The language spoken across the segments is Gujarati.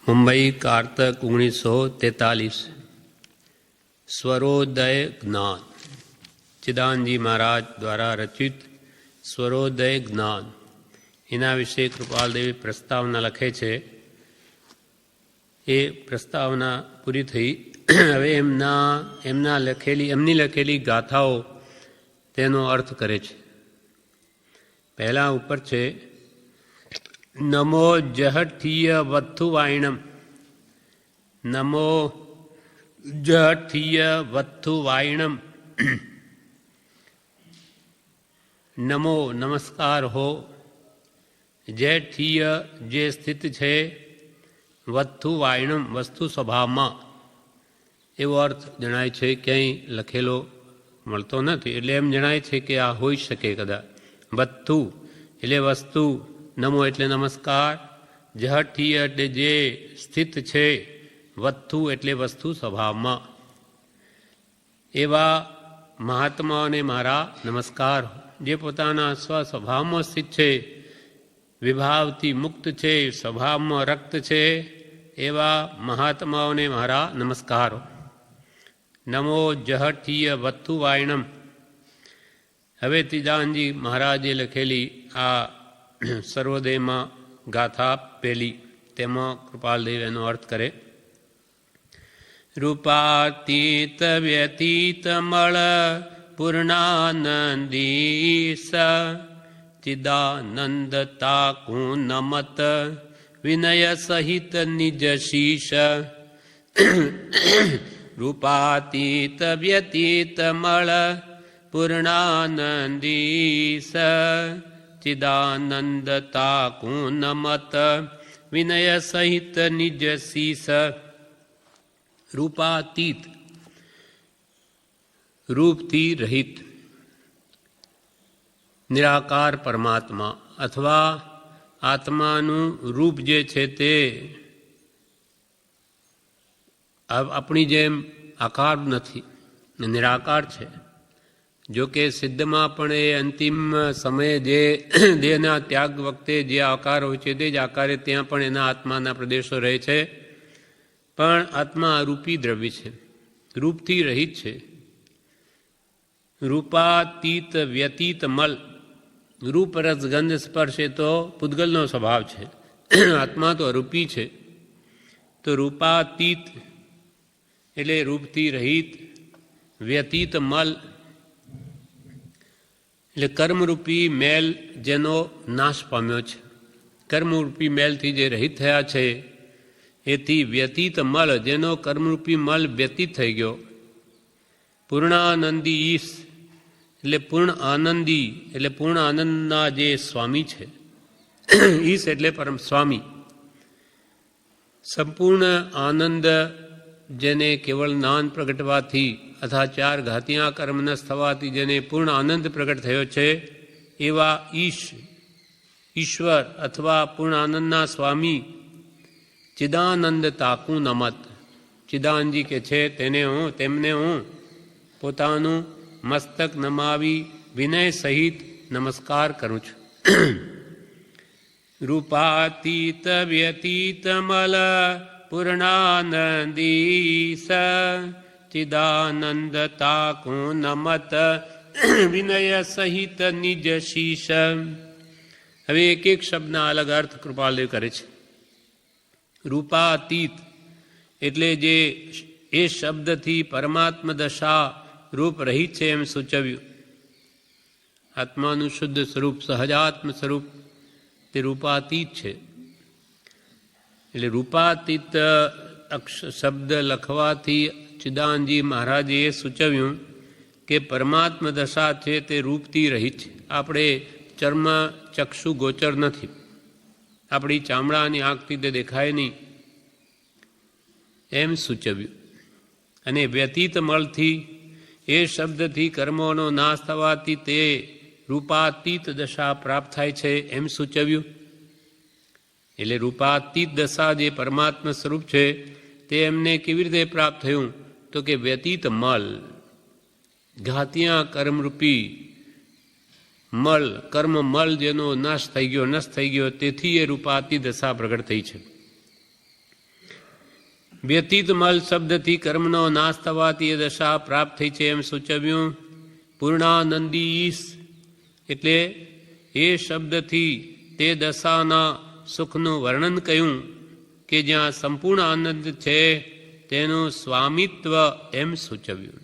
मुंबई कार्तक 1943 स्वरोदय ज्ञान चिदानंदजी महाराज द्वारा रचित स्वरोदय ज्ञान एना विषे कृपालदेवी प्रस्तावना लखे छे। ए प्रस्तावना पूरी थई। हवे एमनी लखेली गाथाओ तेनो अर्थ करे छे। पहला ऊपर छे नमो जहठीय वत्थु वायणम। नमो जहठीय वत्थु वायणम। नमो नमस्कार हो। जैठीय जे स्थित छे वत्थु वायणम वस्तु स्वभाव में एवो अर्थ जणाय छे। क्यांय लखेलो मळतो नथी एटले एम जणाय छे के आ होई शके कदाच। वत्थु एटले वस्तु, नमो एटले नमस्कार, जहठीय एटले जे स्थित छे, वत्थु एटले वस्तु स्वभाव में एवा महात्माओने मारा नमस्कार। जे पोताना स्वस्वभाव में स्थित छे, विभावथी मुक्त छे, स्वभाव में रक्त छे, एवा महात्माओने मारा नमस्कार। नमो जहठीय वत्थु वायणम। हवे चिदानंदजी महाराजे लखेली आ सर्वोदय में गाथा पहली तेमां कृपालदेव एनो अर्थ करे। रूपातीत व्यतीत मळ पूर्णानंदीस चिदानंदता को नमत विनय सहित निज शीश। रूपातीत व्यतीत मळ पूर्णानंदीस चिदानंदता को नमत विनय सहित निज शीश। रूपातीत रूप थी रहित निराकार परमात्मा अथवा आत्मानु रूप जे छे ते अपनी जेम आकार नथी, निराकार छे। जो कि सिद्ध में पण ए अंतिम समय जे देहना त्याग वखते जे आकार होय छे ते ज आकारे त्यां पण एना आत्माना प्रदेशो रहे छे। पण आत्मा रूपी द्रव्य छे, रूपथी रहित छे। रूपातीत व्यतीत मल, रूप रस गंध स्पर्श ए तो पुद्गलनो स्वभाव छे, आत्मा तो अरूपी छे। तो रूपातीत एटले रूपथी रहित, व्यतीत मल એટલે કર્મરૂપી મેલ જેનો નાશ પામ્યો છે। કર્મરૂપી મેલથી જે રહિત થયા છે એથી વ્યતીત મલ જેનો કર્મરૂપી મલ વ્યતીત થઈ ગયો। પૂર્ણાનંદી ઈશ એટલે પૂર્ણ આનંદી એટલે પૂર્ણ આનંદના જે સ્વામી છે। ઈશ એટલે પરમ સ્વામી। સંપૂર્ણ આનંદ જેને કેવળ જ્ઞાન પ્રગટવાથી अथा चार घातियां कर्म न थवाथी जेने पूर्ण आनंद प्रकट थयो छे एवा ईश ईश्वर अथवा पूर्ण आनंदना स्वामी चिदानंद ताकू नमत। चिदानंदजी के छे तेमने हूँ पोतानु मस्तक नमावी विनय सहित नमस्कार करूँ छूं। रूपातीत व्यतीत मल पूर्णानंदीस चिदानंदता को नमत विनय सहित निज शीश। हवे एक एक शब्दना अलग अर्थ कृपालदेव करे छे। रूपातीत एटले जे ए शब्दथी परमात्म दशा रूप रहित छे एम सूचव्युं। आत्मानु शुद्ध स्वरूप सहजात्म स्वरूप ते रूपातीत छे। एटले रूपातीत शब्द लखवाथी चिदानंदजी महाराजे सूचव्युं के परमात्म दशा छे ते रूपथी रहित छे। आपणे चर्म चक्षु गोचर नथी, आपणी चामड़ानी आंखथी ते देखाय नहीं एम सूचव्युं। अने व्यतीत मलथी ए शब्दथी कर्मोनो नाश थवाथी ते रूपातीत दशा प्राप्त थाय छे एम सूचव्युं। एटले रूपातीत दशा जे परमात्मा स्वरूप छे ते एमने केवी रीते प्राप्त थयुं तो कि व्यतीत मल घातियां कर्मरूपी मल कर्म मल जेनो नाश थई गयो नष्ट थई गयो तेथी ए रूपाती दशा प्रगट थई छे। વ્યતીત મલ શબ્દથી કર્મનો નાશ થવાથી એ દશા પ્રાપ્ત થઈ છે એમ સૂચવ્યું. પૂર્ણાનંદી ઈશ એટલે એ શબ્દથી તે દશાના સુખનું વર્ણન કહ્યું કે જ્યાં સંપૂર્ણ આનંદ છે તેનું સ્વામિત્વ એમ સૂચવ્યું.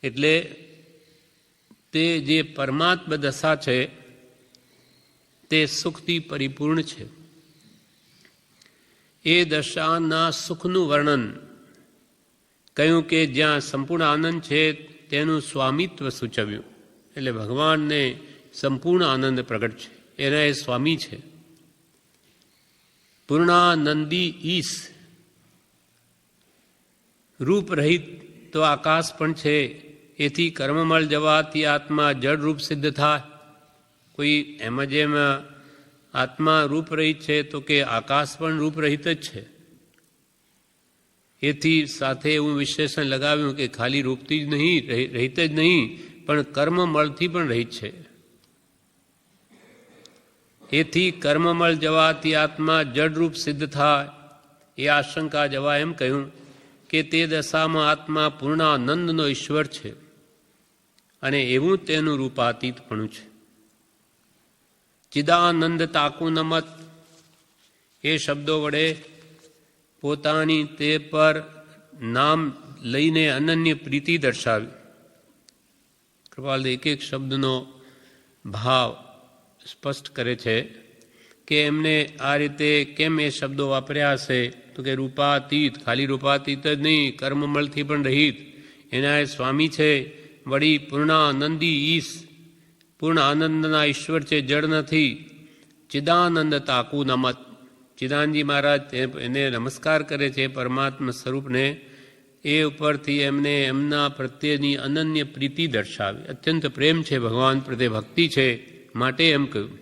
એટલે તે જે પરમાત્મા દશા છે તે સુખથી પરિપૂર્ણ છે. એ દશાના સુખનું વર્ણન કહ્યું કે જ્યાં સંપૂર્ણ આનંદ છે તેનું સ્વામિત્વ સૂચવ્યું. એટલે ભગવાનને સંપૂર્ણ આનંદ પ્રગટ છે, એના એ સ્વામી છે. પૂર્ણાનંદી ઈશ રૂપરહિત તો આકાશ પણ છે. એથી કર્મમળ જવાથી આત્મા જડ રૂપ સિદ્ધ થાય. કોઈ એમ જેમ આત્મા રૂપરહિત છે તો કે આકાશ પણ રૂપરહિત જ છે. એથી સાથે એવું વિશેષણ લગાવ્યું કે ખાલી રૂપથી જ નહીં, રહિત જ નહીં, પણ કર્મમળથી પણ રહિત છે. એથી કર્મમળ જવાથી આત્મા જડરૂપ સિદ્ધ થાય. એ આશંકા જવા એમ કહ્યું કે તે દશામાં આત્મા પૂર્ણાનંદનો ઈશ્વર છે અને એવું તેનું રૂપાતીતપણું છે. ચિદાનંદ તાકુ નમત એ શબ્દો વડે પોતાની તે પર નામ લઈને અનન્ય પ્રીતિ દર્શાવી. કૃપાલ એક એક શબ્દનો ભાવ સ્પષ્ટ કરે છે કે એમને આ રીતે કેમ એ શબ્દો વાપર્યા હશે. તો કે રૂપાતીત, ખાલી રૂપાતીત જ નહીં, કર્મમળથી પણ રહિત એના એ સ્વામી છે. વળી પૂર્ણાનંદી ઈશ પૂર્ણ આનંદના ઈશ્વર છે, જડ નથી. ચિદાનંદ તાકુ નમત ચિદાનજી મહારાજ એને નમસ્કાર કરે છે પરમાત્મા સ્વરૂપને. એ ઉપરથી એમને એમના પ્રત્યેની અનન્ય પ્રીતિ દર્શાવી. અત્યંત પ્રેમ છે ભગવાન પ્રત્યે, ભક્તિ છે, માટે એમ કહ્યું.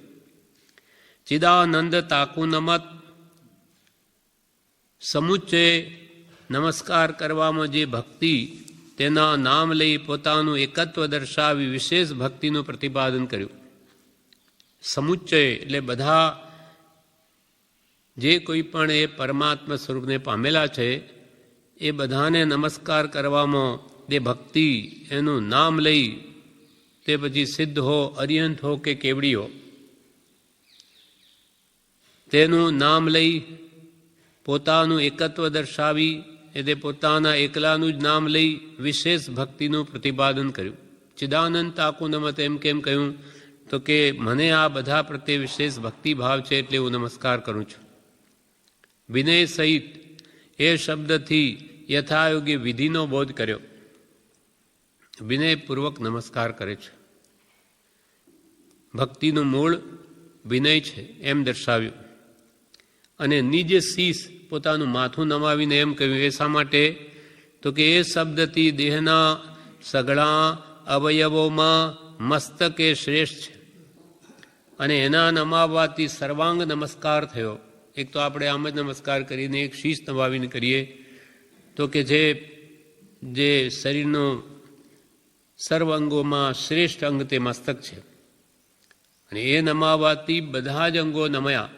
ચિદાનંદ તાકુ નમત સમુચ્ચય નમસ્કાર કરવામાં જે ભક્તિ, તેના નામ લઈ પોતાનું એકત્વ દર્શાવી વિશેષ ભક્તિનું પ્રતિપાદન કર્યું. સમુચ્ચય એટલે બધા જે કોઈ પણ એ પરમાત્મા સ્વરૂપને પામેલા છે એ બધાને નમસ્કાર કરવામાં તે ભક્તિ, એનું નામ લઈ, તે પછી સિદ્ધ હો, અરિયંત હો કે કેવડી હો, તેનું નામ લઈ પોતાનું એકત્વ દર્શાવી, એટલે પોતાના એકલાનું જ નામ લઈ વિશેષ ભક્તિનું પ્રતિપાદન કર્યું. ચિદાનંદ તાકુ નમત એમ કેમ કહ્યું? તો કે મને આ બધા પ્રત્યે વિશેષ ભક્તિભાવ છે એટલે હું નમસ્કાર કરું છું. વિનય સહિત એ શબ્દથી યથાયોગ્ય વિધિનો બોધ કર્યો. વિનયપૂર્વક નમસ્કાર કરે છે. ભક્તિનું મૂળ વિનય છે એમ દર્શાવ્યું. અને નિજ શીશ પોતાનું માથું નમાવીને એમ કહ્યું. એ શા માટે? તો કે એ શબ્દથી દેહના સઘળા અવયવોમાં મસ્તક એ શ્રેષ્ઠ છે અને એના નમાવવાથી સર્વાંગ નમસ્કાર થયો. એક તો આપણે આમ જ નમસ્કાર કરીને એક શીશ નમાવીને કરીએ તો કે જે શરીરનો સર્વ અંગોમાં શ્રેષ્ઠ અંગ તે મસ્તક છે અને એ નમાવવાથી બધા જ અંગો નમયા,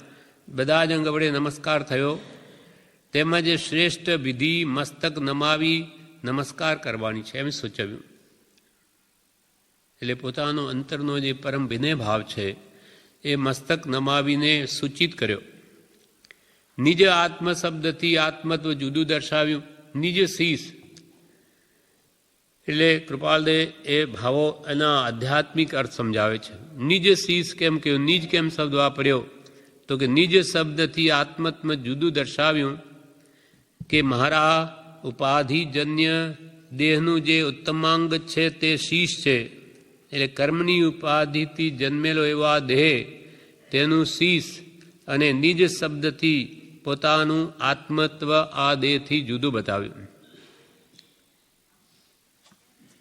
બધા જ અંગ વડે નમસ્કાર થયો. તેમજ શ્રેષ્ઠ વિધિ મસ્તક નમાવી નમસ્કાર કરવાની છે એમ સૂચવ્યું. એટલે પોતાનો અંતરનો જે પરમ વિનય ભાવ છે એ મસ્તક નમાવીને સૂચિત કર્યો. નિજ આત્મ શબ્દથી આત્મત્વ જુદું દર્શાવ્યું. નિજ શીશ એટલે કૃપાલદે એ ભાવો એના આધ્યાત્મિક અર્થ સમજાવે છે. નિજ શીશ કેમ કહ્યું? નિજ કેમ શબ્દ વાપર્યો? તો કે નિજ શબ્દથી આત્મત્વ જુદું દર્શાવ્યું કે મારા ઉપાધિજન્ય દેહનું જે ઉત્તમાંગ છે તે શીશ છે. એટલે કર્મની ઉપાધિથી જન્મેલો એવા દેહ તેનું શીશ, અને નિજ શબ્દથી પોતાનું આત્મત્વ આ દેહથી જુદું બતાવ્યું.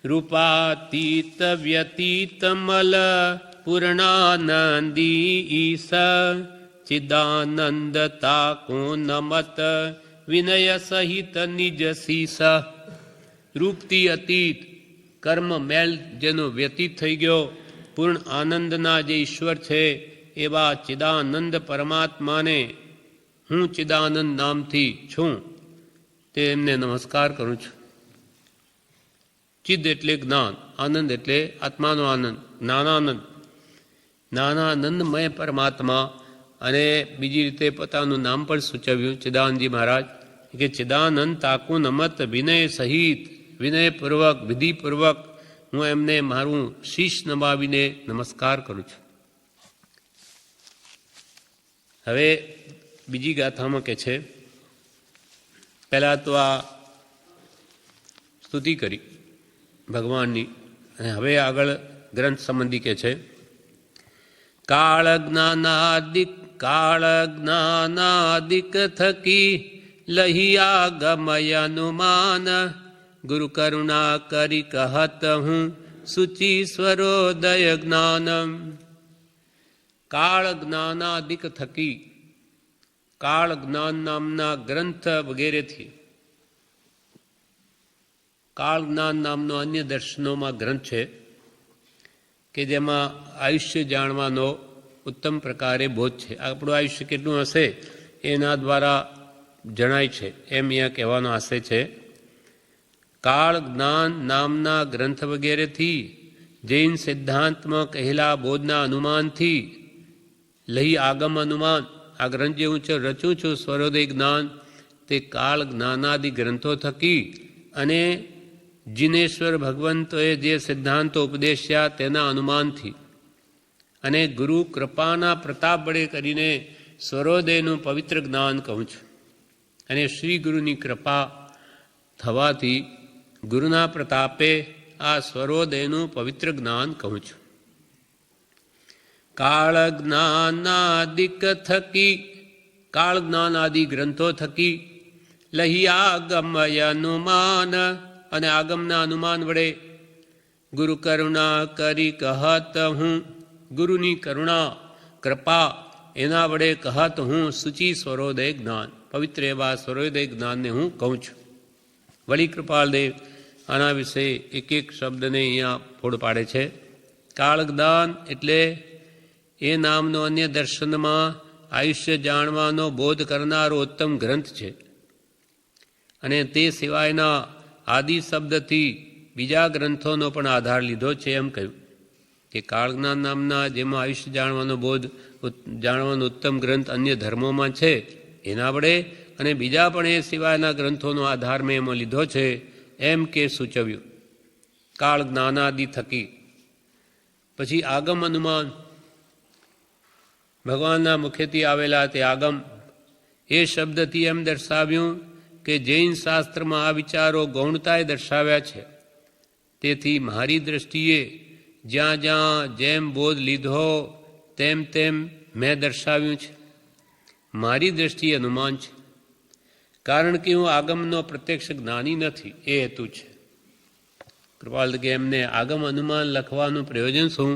રૂપાતીત વ્યતીત મલ પૂર્ણાનંદી ઈશ ચિદાનંદ તાકો નમત વિનય સહિત નિજ શીશ. રૂપથી અતીત કર્મ મેલ જેનો વ્યતીત થઈ ગયો, પૂર્ણ આનંદના જે ઈશ્વર છે એવા ચિદાનંદ પરમાત્માને હું ચિદાનંદ નામથી છું તે એમને નમસ્કાર કરું છું. ચિદ એટલે જ્ઞાન, આનંદ એટલે આત્માનો આનંદ, જ્ઞાનાનંદ, જ્ઞાનાનંદમય પરમાત્મા. અને બીજી રીતે પોતાનું નામ પણ સૂચવ્યું ચિદાનંદજી મહારાજ કે ચિદાનંદ તાકુ નમત વિનય સહિત, વિનયપૂર્વક વિધિપૂર્વક હું એમને મારું શીશ નમાવીને નમસ્કાર કરું છું. હવે બીજી ગાથામાં કે છે, પહેલાં તો આ સ્તુતિ કરી ભગવાનની, અને હવે આગળ ગ્રંથ સંબંધી કે છે, કાળ જ્ઞાનાદિક થકી લહિયા ગમય અનુમાન, ગુરુ કરુણા કરી કહત હું સુચિ સ્વરોદય જ્ઞાનમ. કાળ જ્ઞાનાદિક થકી, કાળ જ્ઞાન નામના ગ્રંથ વગેરેથી, કાળ જ્ઞાન નામનો અન્ય દર્શનોમાં ગ્રંથ છે કે જેમાં આયુષ્ય જાણવાનો ઉત્તમ પ્રકારે બોધ છે. આપણું આયુષ્ય કેટલું હશે એના દ્વારા જણાય છે એમ અહીંયા કહેવાનો આશય છે. કાળ જ્ઞાન નામના ગ્રંથ વગેરેથી જૈન સિદ્ધાંતમાં કહેલા બોધના અનુમાનથી લઈ આગમ અનુમાન, આ ગ્રંથ જે હું રચું છું સ્વરોદય જ્ઞાન, તે કાળ જ્ઞાનાદિ ગ્રંથો થકી અને જિનેશ્વર ભગવંતોએ જે સિદ્ધાંતો ઉપદેશ્યા તેના અનુમાનથી અને ગુરુ કૃપાના પ્રતાપ વડે કરીને સ્વરોદયનું પવિત્ર જ્ઞાન કહું છું. અને શ્રી ગુરુની કૃપા થવાથી ગુરુના પ્રતાપે આ સ્વરોદયનું પવિત્ર જ્ઞાન કહું છું. કાળ જ્ઞાનાદિક થકી, કાળ જ્ઞાન આદિ ગ્રંથો થકી લહી આગમય અનુમાન, અને આગમના અનુમાન વડે ગુરુ કરુણા કરી કહત હું, ગુરુની કરુણા કૃપા એના વડે કહત હું સુચિ સ્વરોદય જ્ઞાન, પવિત્ર એવા સ્વરોદય જ્ઞાનને હું કહું છું. વળી કૃપાલદેવ આના વિશે એક એક શબ્દને અહીંયા ફોડ પાડે છે. કાળ જ્ઞાન એટલે એ નામનો અન્ય દર્શનમાં આયુષ્ય જાણવાનો બોધ કરનારો ઉત્તમ ગ્રંથ છે. અને તે સિવાયના આદિ શબ્દથી બીજા ગ્રંથોનો પણ આધાર લીધો છે એમ કહ્યું કે કાળજ્ઞાન નામના જેમાં આયુષ્ય જાણવાનો બોધ, જાણવાનો ઉત્તમ ગ્રંથ અન્ય ધર્મોમાં છે એના વડે, અને બીજા પણ એ સિવાયના ગ્રંથોનો આધાર મેં એમાં લીધો છે એમ કે સૂચવ્યું. કાળ જ્ઞાનાદિ થકી. પછી આગમ અનુમાન, ભગવાનના મુખેથી આવેલા તે આગમ, એ શબ્દથી એમ દર્શાવ્યું કે જૈન શાસ્ત્રમાં આ વિચારો ગૌણતાએ દર્શાવ્યા છે. તેથી મારી દૃષ્ટિએ જ્યાં જ્યાં જેમ બોધ લીધો તેમ તેમ મેં દર્શાવ્યું છે. મારી દૃષ્ટિએ અનુમાન છે, કારણ કે હું આગમનો પ્રત્યક્ષ જ્ઞાની નથી, એ હેતુ છે. કૃપાલ કે એમને આગમ અનુમાન લખવાનું પ્રયોજન શું?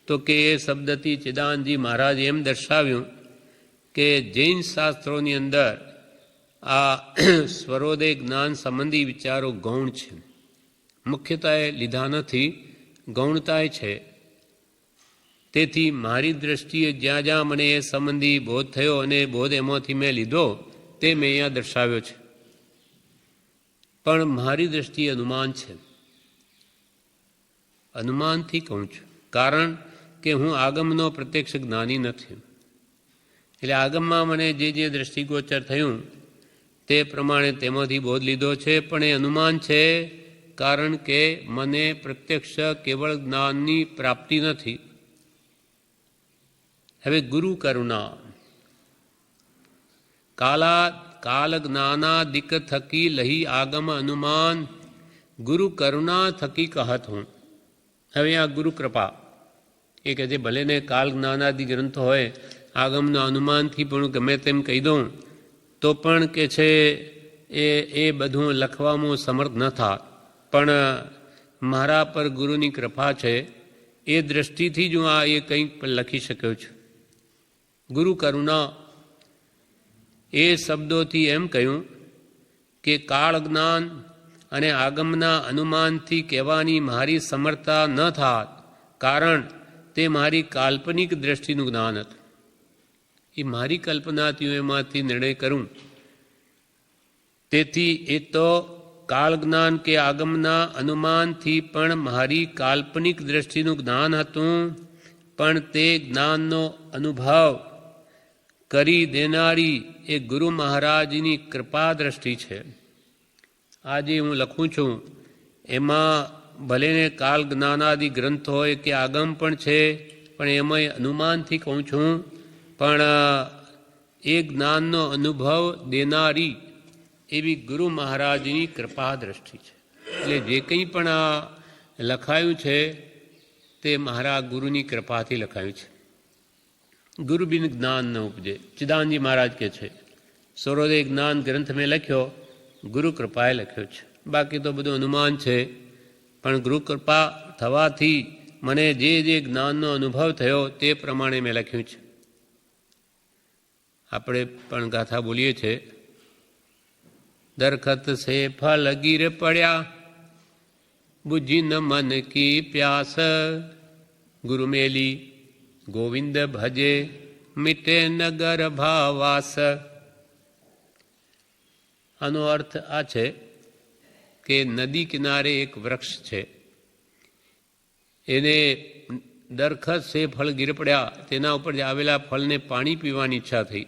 તો કે એ શબ્દથી ચિદાનંદજી મહારાજે એમ દર્શાવ્યું કે જૈન શાસ્ત્રોની અંદર આ સ્વરોદય જ્ઞાન સંબંધી વિચારો ગૌણ છે, મુખ્યતાએ લીધા નથી, ગૌણતાએ છે. તેથી મારી દૃષ્ટિએ જ્યાં જ્યાં મને એ સંબંધી બોધ થયો અને બોધ એમાંથી મેં લીધો તે મેં અહીંયા દર્શાવ્યો છે. પણ મારી દૃષ્ટિએ અનુમાન છે, અનુમાનથી કહું છું, કારણ કે હું આગમનો પ્રત્યક્ષ જ્ઞાની નથી. એટલે આગમમાં મને જે જે દ્રષ્ટિગોચર થયું તે પ્રમાણે તેમાંથી બોધ લીધો છે, પણ એ અનુમાન છે, કારણ કે મને પ્રત્યક્ષ કેવળ જ્ઞાનની પ્રાપ્તિ નથી. હવે ગુરુ કરુણા, કાલ જ્ઞાનાદિક થકી લહી આગમ અનુમાન, ગુરુ કરુણા થકી કહત હું. હવે આ ગુરુ કૃપા એ કહે છે, ભલે ને કાલ જ્ઞાનાદિ ગ્રંથો હોય, આગમના અનુમાનથી પણ ગમે તેમ કહી દઉં તો પણ કે છે એ બધું લખવામાં સમર્થ ન થાય, પણ મારા પર ગુરુની કૃપા છે એ દ્રષ્ટિથી જ હું આ એ કંઈક લખી શક્યો છું. ગુરુ કરુણા એ શબ્દોથી એમ કહ્યું કે કાળ જ્ઞાન અને આગમના અનુમાનથી કહેવાની મારી સમર્થતા ન થાત, કારણ તે મારી કાલ્પનિક દ્રષ્ટિનું જ્ઞાન હતું. એ મારી કલ્પનાથી હું એમાંથી નિર્ણય કરું. તેથી એ તો કાળ જ્ઞાન કે આગમના અનુમાનથી પણ મારી કાલ્પનિક દ્રષ્ટિનું જ્ઞાન હતું, પણ તે જ્ઞાનનો અનુભવ કરી દેનારી એ ગુરુ મહારાજની કૃપા દ્રષ્ટિ છે. આજે હું લખું છું એમાં ભલેને કાલ જ્ઞાનાદિ ગ્રંથ હોય કે આગમ પણ છે, પણ એમાંય અનુમાનથી કહું છું, પણ એ જ્ઞાનનો અનુભવ દેનારી એવી ગુરુ મહારાજની કૃપા દ્રષ્ટિ છે. એટલે જે કંઈ પણ આ લખાયું છે તે મારા ગુરુની કૃપાથી લખાયું છે. ગુરુ બિન જ્ઞાન ન ઉપજે, ચિદાનંદજી મહારાજ કે છે. સૂર્યોદય જ્ઞાન ગ્રંથ મેં લખ્યો, ગુરુ કૃપાએ લખ્યો છે. બાકી તો બધું અનુમાન છે, પણ ગુરુ કૃપા થવાથી મને જે જે જ્ઞાનનો અનુભવ થયો તે પ્રમાણે મેં લખ્યું છે. આપણે પણ ગાથા બોલીએ છીએ, દરખત સે ફલ ગીર પડ્યા, બુજી ન મન કી પ્યાસ, ગુરુ મેલી ગોવિંદ ભજે, મિટે નગર ભાવાસ. આનો અર્થ આ છે કે નદી કિનારે એક વૃક્ષ છે, એને દરખત સે ફળ ગીર પડ્યા, તેના ઉપર જે આવેલા ફળને પાણી પીવાની ઈચ્છા થઈ.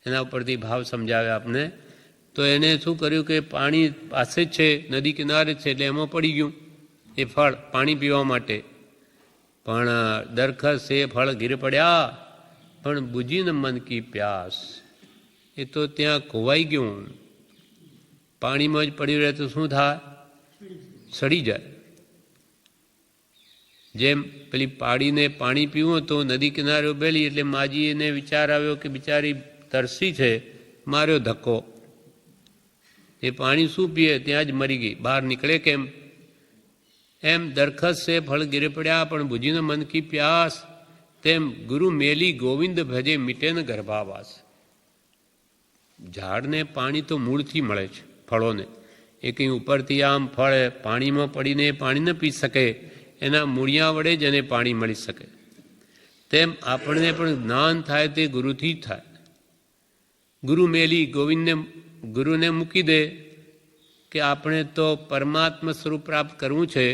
એના ઉપરથી ભાવ સમજાવે આપને. તો એને શું કર્યું કે પાણી પાસે જ છે, નદી કિનારે છે, એટલે એમાં પડી ગયું એ ફળ પાણી પીવા માટે. પણ દરખત સે ફળ ગીર પડ્યા, પણ બુજીન મન કી પ્યાસ, એ તો ત્યાં ખોવાઈ ગયું. પાણીમાં જ પડ્યું રહે તો શું થાય? સડી જાય. જેમ પેલી પાડીને પાણી પીવું તો નદી કિનારે ઉભેલી, એટલે માજીને વિચાર આવ્યો કે બિચારી તરસી છે, માર્યો ધક્કો, એ પાણી શું પીએ, ત્યાં જ મરી ગઈ, બહાર નીકળે કેમ? એમ દરખત સે ફળ ગીરે પડ્યા, પણ બુજીને મન કી પ્યાસ, તેમ ગુરુ મેલી ગોવિંદ ભજે, મિટે ન ગર્ભાવાસ. ઝાડને પાણી તો મૂળથી મળે છે, ફળોને. એ કંઈ ઉપરથી આમ ફળ પાણીમાં પડીને પાણી ન પી શકે, એના મૂળિયા વડે જ એને પાણી મળી શકે. તેમ આપણને પણ જ્ઞાન થાય તે ગુરુથી જ થાય. ગુરુ મેલી ગોવિંદને, ગુરુને મૂકી દે કે આપણે તો પરમાત્મા સ્વરૂપ પ્રાપ્ત કરવું છે,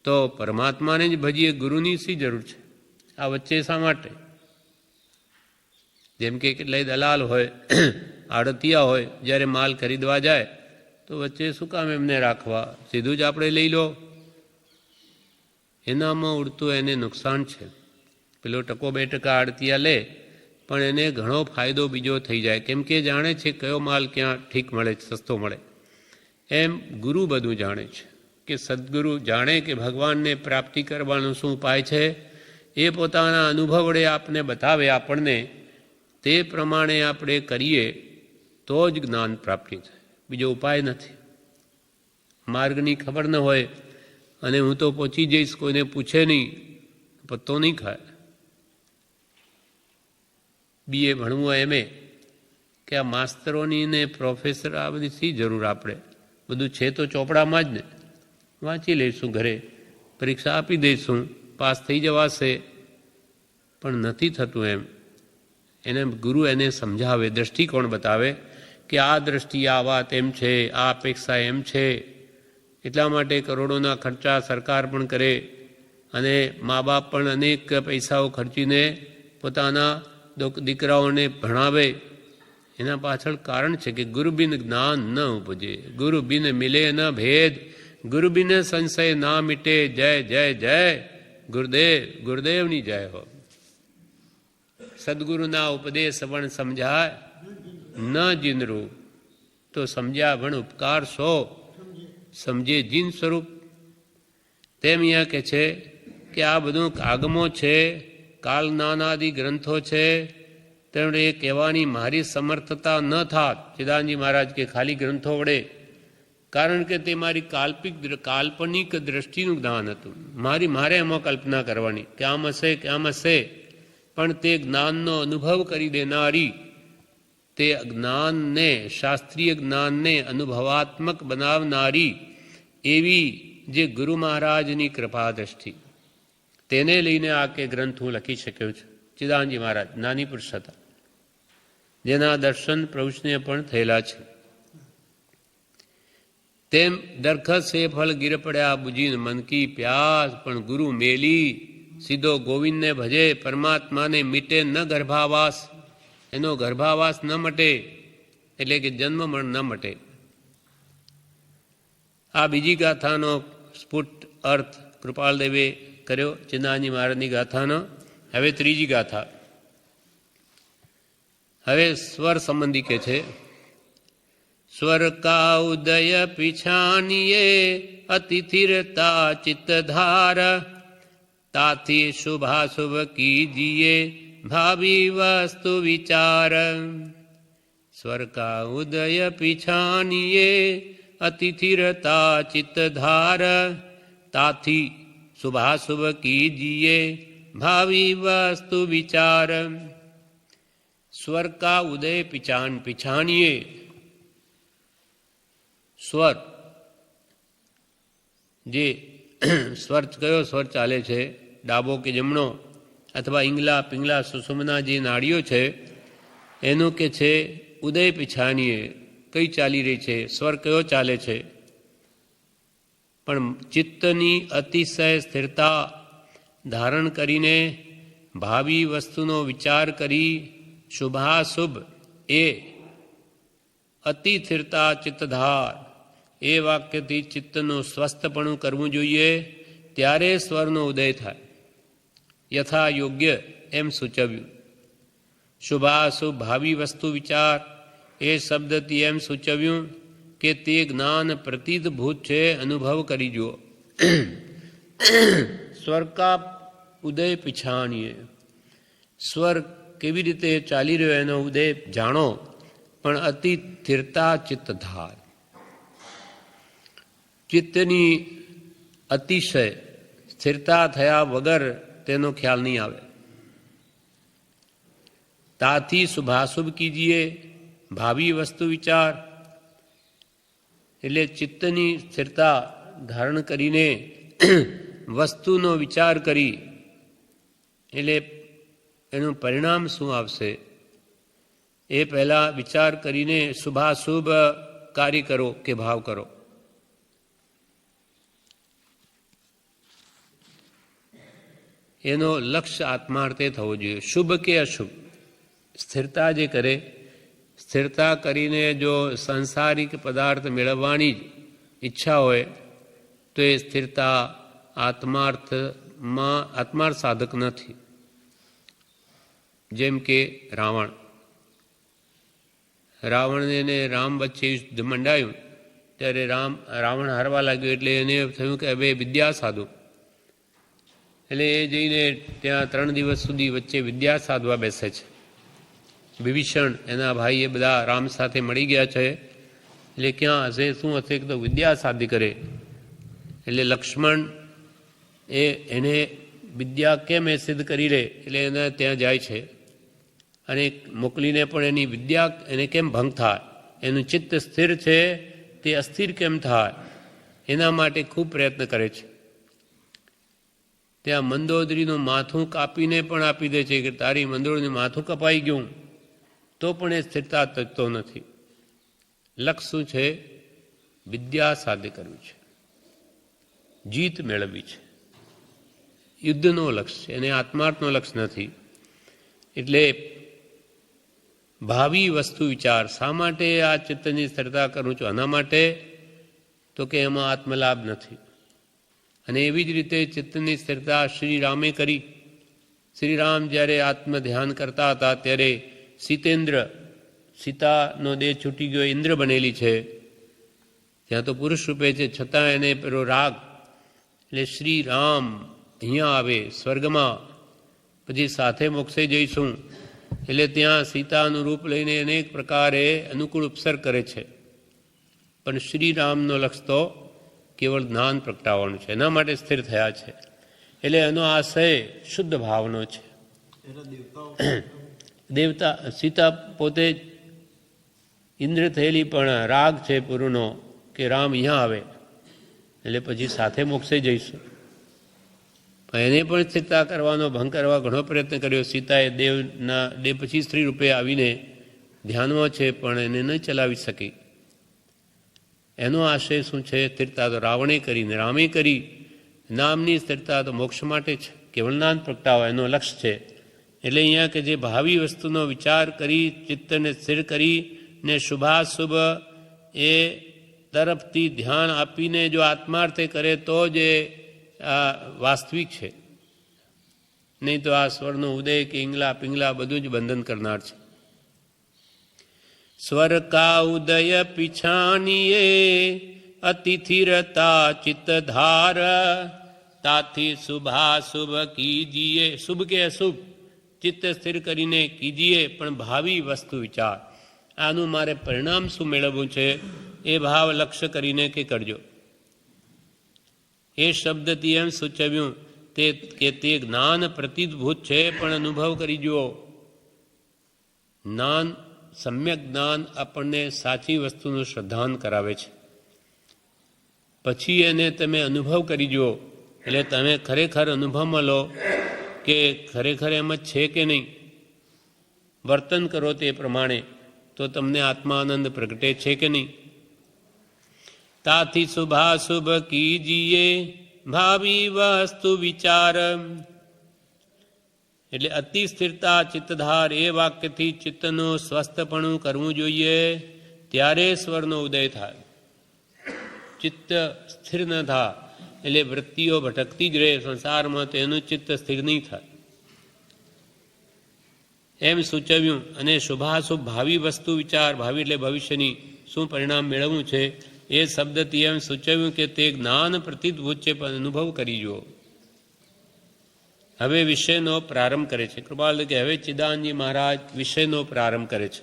તો પરમાત્માને જ ભજીએ, ગુરુની શી જરૂર છે? આ વચ્ચે શા માટે? જેમ કે કેટલાય દલાલ હોય, આડતિયા હોય, જ્યારે માલ ખરીદવા જાય તો વચ્ચે શું કામ એમને રાખવા, સીધું જ આપણે લઈ લો. એનામાં ઉડતું એને નુકસાન છે. પેલો 1-2% આડતિયા લે, પણ એને ઘણો ફાયદો બીજો થઈ જાય, કેમ કે જાણે છે કયો માલ ક્યાં ઠીક મળે, સસ્તો મળે. એમ ગુરુ બધું જાણે છે, કે સદગુરુ જાણે કે ભગવાનને પ્રાપ્તિ કરવાનો શું ઉપાય છે, એ પોતાના અનુભવ વડે આપને બતાવે આપણને. તે પ્રમાણે આપણે કરીએ તો જ જ્ઞાન પ્રાપ્તિ થાય, બીજો ઉપાય નથી. માર્ગની ખબર ન હોય અને હું તો પહોંચી જઈશ, કોઈને પૂછે નહીં, પત્તો નહીં ખાય. BA ભણવું હોય એમ કે આ માસ્તરોની ને પ્રોફેસર, આ બધી શી જરૂર? આપણે બધું છે તો ચોપડામાં જ ને, વાંચી લઈશું ઘરે, પરીક્ષા આપી દઈશું, પાસ થઈ જવાશે. પણ નથી થતું એમ. એને ગુરુ એને સમજાવે, દ્રષ્ટિકોણ બતાવે કે આ દ્રષ્ટિ, આ વાત એમ છે, આ અપેક્ષા એમ છે. એટલા માટે કરોડોના ખર્ચા સરકાર પણ કરે, અને મા બાપ પણ અનેક પૈસાઓ ખર્ચીને પોતાના દીકરાઓને ભણાવે. એના પાછળ કારણ છે કે ગુરુ બિન જ્ઞાન ન ઉપજે, ગુરુ બિન મિલે ન ભેદ, ગુરુ બિન સંશય ના મિટે. જય જય જય ગુરુદેવ, ગુરુદેવની જય હો. સદગુરુના ઉપદેશ વણ સમજાય ન જીનરૂપ, તો સમજ્યા વણ ઉપકાર સો, સમજે જીન સ્વરૂપ. તેમ અહીંયા કે છે કે આ બધું આગમો છે, કાલ નાનાદિ ગ્રંથો છે, તેમણે એ કહેવાની મારી સમર્થતા ન થાત. ચિદાનંદજી મહારાજ કે ખાલી ગ્રંથો વડે, કારણ કે તે મારી કાલ્પનિક દ્રષ્ટિનું જ્ઞાન હતું. મારે એમાં કલ્પના કરવાની કે આમ હશે કે આમ હશે. પણ તે જ્ઞાનનો અનુભવ કરી દેનારી, તે જ્ઞાનને, શાસ્ત્રીય જ્ઞાનને અનુભવાત્મક બનાવનારી એવી જે ગુરુ મહારાજની કૃપા દ્રષ્ટિ, તેને લઈને આ કે ગ્રંથ હું લખી શક્યો છું. ચિદાનંદજી મહારાજ નાની પુરુષ હતા, જેના દર્શન પ્રભુને પણ થયેલા છે. તેમ દરખત સે ફળ ગીર પડ્યા બુજીને મન કી પ્યાસ, પણ ગુરુ મેલી સીધો ગોવિંદને ભજે. પરમાત્માને મીટે ન ગર્ભાવાસ, એનો ગર્ભાવાસ ન મટે, એટલે કે જન્મ મરણ ન મટે. આ બીજી ગાથાનો સ્ફુટ અર્થ કૃપાલદેવે કર્યો, ચિદાનંદજી મહારાજની ગાથાનો. હવે ત્રીજી ગાથા. હવે સ્વર સંબંધી કે છે, સ્વર કા ઉદય પીછાનીએ અતિથિરતા ચિત્તધાર, તાથી શુભાશુભ કીજીએ ભાવિ વસ્તુ વિચાર. સ્વર કા ઉદય પીછાનીએ અતિથિરતા ચિત્તધાર, તાથી શુભાશુભ કીજીએ ભાવિ વસ્તુ વિચાર. સ્વર કા ઉદય પીછાનીએ, સ્વર જે સ્વર કયો સ્વર ચાલે છે, ડાબો કે જમણો, અથવા ઈંગલા પિંગલા સુષુમ્ના જે નાડીઓ છે, એનું કે છે ઉદય પીછાનીએ કઈ ચાલી રહી છે, સ્વર કયો ચાલે છે. પણ ચિત્તની અતિશય સ્થિરતા ધારણ કરીને ભાવિ વસ્તુનો વિચાર કરી શુભાશુભ એ અતિ સ્થિરતા ચિત્તધાર એ વાક્યથી ચિત્તનું સ્વસ્થપણું કરવું જોઈએ, ત્યારે સ્વરનો ઉદય થાય. યથા યોગ્ય એમ સૂચવ્યું. શુભાશુભ ભાવિ વસ્તુ વિચાર એ શબ્દથી એમ સૂચવ્યું કે તે જ્ઞાન પ્રતીતભૂત છે, અનુભવ કરી જુઓ. સ્વર કા ઉદય પીછાણીએ, સ્વર કેવી રીતે ચાલી રહ્યો એનો ઉદય જાણો, પણ અતિ સ્થિરતા ચિત્તધાર. ચિત્તની અતિશય સ્થિરતા થયા વગર તેનો ખ્યાલ નહીં આવે. તાથી શુભાશુભ કીજીએ ભાવિ વસ્તુ વિચાર, એટલે ચિત્તની સ્થિરતા ધારણ કરીને વસ્તુનો વિચાર કરી, એટલે એનું પરિણામ શું આવશે એ પહેલાં વિચાર કરીને શુભાશુભ કાર્ય કરો કે ભાવ કરો. એનો લક્ષ્ય આત્માર્થે થવો જોઈએ, શુભ કે અશુભ. સ્થિરતા જે કરે, સ્થિરતા કરીને જો સાંસારિક પદાર્થ મેળવવાની ઈચ્છા હોય તો એ સ્થિરતા આત્માર્થ સાધક નથી. જેમ કે રાવણને રામ વચ્ચે યુદ્ધ મંડાયું ત્યારે રાવણ હારવા લાગ્યો, એટલે એને થયું કે હવે વિદ્યા સાધુ. એટલે એ જઈને ત્યાં 3 દિવસ સુધી વચ્ચે વિદ્યા સાધવા બેસે છે. વિભીષણ એના ભાઈ એ બધા રામ સાથે મળી ગયા છે, એટલે ક્યાં હશે શું હશે તો વિદ્યા સાધી કરે. એટલે લક્ષ્મણ એને વિદ્યા કેમ એ સિદ્ધ કરી લે, એટલે એને ત્યાં જાય છે અને મોકલીને પણ એની વિદ્યા એને કેમ ભંગ થાય, એનું ચિત્ત સ્થિર છે તે અસ્થિર કેમ થાય, એના માટે ખૂબ પ્રયત્ન કરે છે. ત્યાં મંદોદરીનું માથું કાપીને પણ આપી દે છે કે તારી મંદોદરીનું માથું કપાઈ ગયું, તો પણ એ સ્થિરતા તજતો નથી. લક્ષ્ય શું છે? વિદ્યા સાધ્ય કરવી છે, જીત મેળવવી છે. યુદ્ધનો લક્ષ્ય, એને આત્માર્થનો લક્ષ્ય નથી. એટલે ભાવિ વસ્તુ વિચાર. શા માટે આ ચિત્તની સ્થિરતા કરું છું? આના માટે તો કે એમાં આત્મલાભ નથી. અને એવી જ રીતે ચિત્તની સ્થિરતા શ્રી રામે કરી. શ્રી રામ જ્યારે આત્મ ધ્યાન કરતા હતા ત્યારે સીતાનો દેહ છૂટી ગયો, ઇન્દ્ર બનેલી છે, ત્યાં તો પુરુષ રૂપે છે, છતાં એને પેલો રાગ. એટલે શ્રી રામ અહીંયા આવે સ્વર્ગમાં, પછી સાથે મોક્ષે જઈશું, એટલે ત્યાં સીતાનું રૂપ લઈને અનેક પ્રકારે અનુકૂળ ઉપસર્ગ કરે છે. પણ શ્રી રામનો લક્ષ્ય તો કેવળ જ્ઞાન પ્રગટાવવાનું છે, એના માટે સ્થિર થયા છે. એટલે એનો આશય શુદ્ધ ભાવનો છે. દેવતા સીતા પોતે ઇન્દ્ર થયેલી, પણ રાગ છે પૂરુનો કે રામ અહીંયા આવે એટલે પછી સાથે મોક્ષે જઈશું. એને પણ સ્થિરતા કરવાનો ભંગ કરવા ઘણો પ્રયત્ન કર્યો. સીતાએ દેવ પછી સ્ત્રી રૂપે આવીને ધ્યાનમાં છે પણ એને ન ચલાવી શકી. એનો આશય શું છે? સ્થિરતા તો રાવણે કરી ને રામે કરી. નામની સ્થિરતા તો મોક્ષ માટે છે, કેવલનાથ પ્રગટાવવા એનો લક્ષ્ય છે. એટલે અહીંયા કે જે ભાવિ વસ્તુનો વિચાર કરી ચિત્તને સ્થિર કરી ને શુભાશુભ એ તરફથી ધ્યાન આપીને જો આત્માર્થે કરે તો જ આ વાસ્તવિક છે. નહીં તો આ સ્વરનો ઉદય કે ઈંગલા પિંગલા બધું જ બંધન કરનાર છે. સ્વર કા ઉદય પિછાનીએ અતિથિરતા ચિત્તધાર તાથી શુભાશુભ કીજીએ. શુભ કે અશુભ ચિત્ત સ્થિર કરીને કીજીએ, પણ ભાવિ વસ્તુ વિચાર. આનું મારે પરિણામ શું મેળવવું છે એ ભાવ લક્ષ્ય કરીને કે કરજો. એ શબ્દથી એમ સૂચવ્યું કે તે જ્ઞાન પ્રતિતભૂત છે, પણ અનુભવ કરી જુઓ. જ્ઞાન, સમ્યક જ્ઞાન આપણને સાચી વસ્તુનું શ્રદ્ધાન કરાવે છે. પછી એને તમે અનુભવ કરી જુઓ, એટલે તમે ખરેખર અનુભવમાં લો કે ખરેખર એમ જ છે કે નહીં. વર્તન કરો તે પ્રમાણે તો તમને આત્માનંદ પ્રગટે છે કે નહીં. તાથી શુભાશુભ કીજીએ ભાવિ વસ્તુ વિચાર. એટલે અતિ સ્થિરતા ચિત્તધાર એ વાક્યથી ચિત્તનું સ્વસ્થપણું કરવું જોઈએ. ત્યારે સ્વરનો ઉદય થાય. ચિત્ત સ્થિર ન થાય એટલે વૃત્તિઓ ભટકતી જ રહે સંસારમાં, તો એનું ચિત્ત સ્થિર નહીં થાય એમ સૂચવ્યું. અને શુભાશુભ ભાવિ વસ્તુ વિચાર, ભાવિ એટલે ભવિષ્યની શું પરિણામ મેળવવું છે એ શબ્દથી એમ સૂચવ્યું કે તે જ્ઞાન પ્રતિતભૂત છે, પણ અનુભવ કરી જુઓ. હવે વિષયનો પ્રારંભ કરે છે. કૃપાલ કે હવે ચિદાનજી મહારાજ વિષયનો પ્રારંભ કરે છે.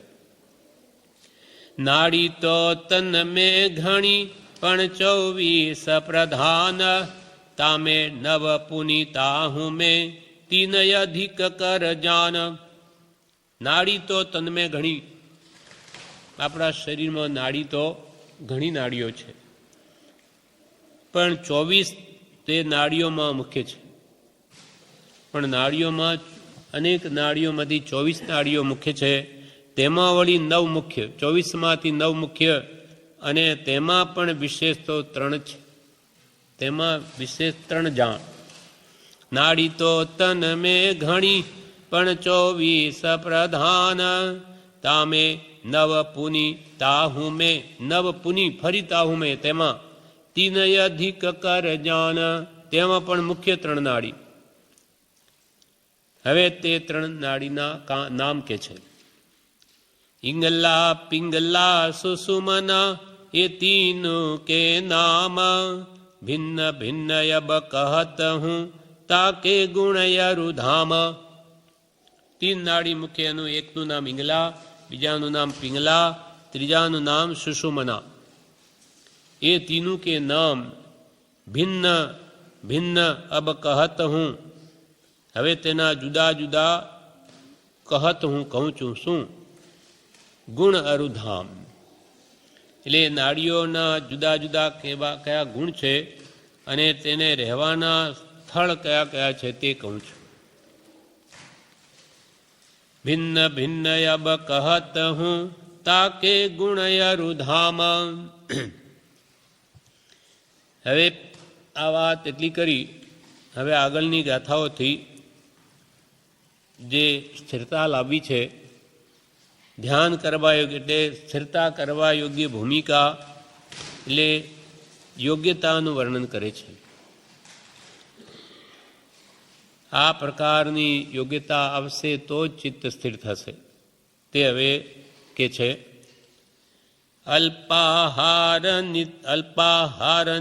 નાડી તો તન મેં ઘણી પણ 24 પ્રધાન તામે નવ પુનિતા હું મેં તીન અધિક કર જાન. નાડી તો તન મેં ઘણી. આપણા શરીરમાં નાડી તો ઘણી નાડીઓ છે, પણ 24 તે નાડીઓમાં મુખ્ય છે. પણ નાડીઓમાં અનેક નાડીઓમાંથી 24 નાડીઓ મુખ્ય છે. તેમાં વળી 9 મુખ્ય, 24માંથી 9 મુખ્ય, અને તેમાં પણ વિશેષ તો 3 છે. તેમાં વિશેષ 3 જાણ. નાડી તો તન મેં ઘણી પણ 24 પ્રધાન તામે નવ પુની તાહુ મેં. નવ પુની ફરી તાહુ મેં, તેમાં 3 અધિક કર જાન. તેમાં પણ મુખ્ય 3 નાડી. હવે તે 3 નાડીના નામ કે છે. ઈંગલા પિંગલા સુસુમના એ તીનું કે નામ ભિન્ન ભિન્ન અબ કહત હું તાકે ગુણયરુધામ. 3 નાડી મુખ્ય. એનું એકનું નામ ઈંગલા, બીજાનું નામ પિંગલા, ત્રીજાનું નામ સુષુમના. એ તીનું કે નામ ભિન્ન ભિન્ન અબ કહત હું. હવે તેના જુદા જુદા કહત હું કહું છું. શું? ગુણ અરુધામ. એટલે નાડીઓના જુદા જુદા કયા ગુણ છે અને તેને રહેવાના સ્થળ કયા કયા છે તે કહું છું. ભિન્ન ભિન્ન અબ કહત હું તાકે ગુણયરુધામ. હવે આ વાત એટલી કરી. હવે આગળની ગાથાઓથી જે સ્થિરતા લાવવી છે, ધ્યાન કરવા યોગ્ય એટલે સ્થિરતા કરવા યોગ્ય ભૂમિકા એટલે યોગ્યતાનું વર્ણન કરે છે. આ પ્રકારની યોગ્યતા આવશે તો જ ચિત્ત સ્થિર થશે. તે હવે કે છે અલ્પાહાર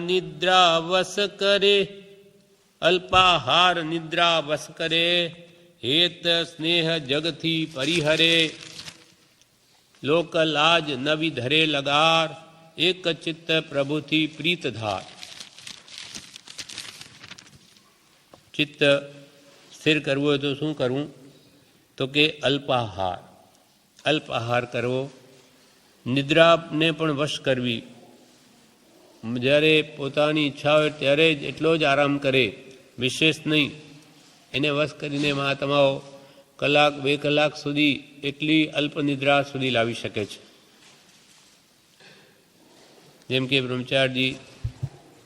નિદ્રા વસ કરે. અલ્પાહાર નિદ્રા વસ કરે હેત સ્નેહ જગથી પરિહરે. લોક લાજ નવી ધરે લગાર એક ચિત્ત પ્રભુથી પ્રીત ધાર. ચિત્ત સ્થિર કરવું હોય તો શું કરવું? તો કે અલ્પાહાર. અલ્પાહાર કરવો. નિદ્રાને પણ વશ કરવી. જ્યારે પોતાની ઈચ્છા હોય ત્યારે જ એટલો જ આરામ કરે. વિશેષ નહીં, એને વશ કરીને મહાત્માઓ કલાક 2 કલાક સુધી એટલી અલ્પ નિદ્રા સુધી લાવી શકે છે. જેમ કે બ્રહ્મચારીજી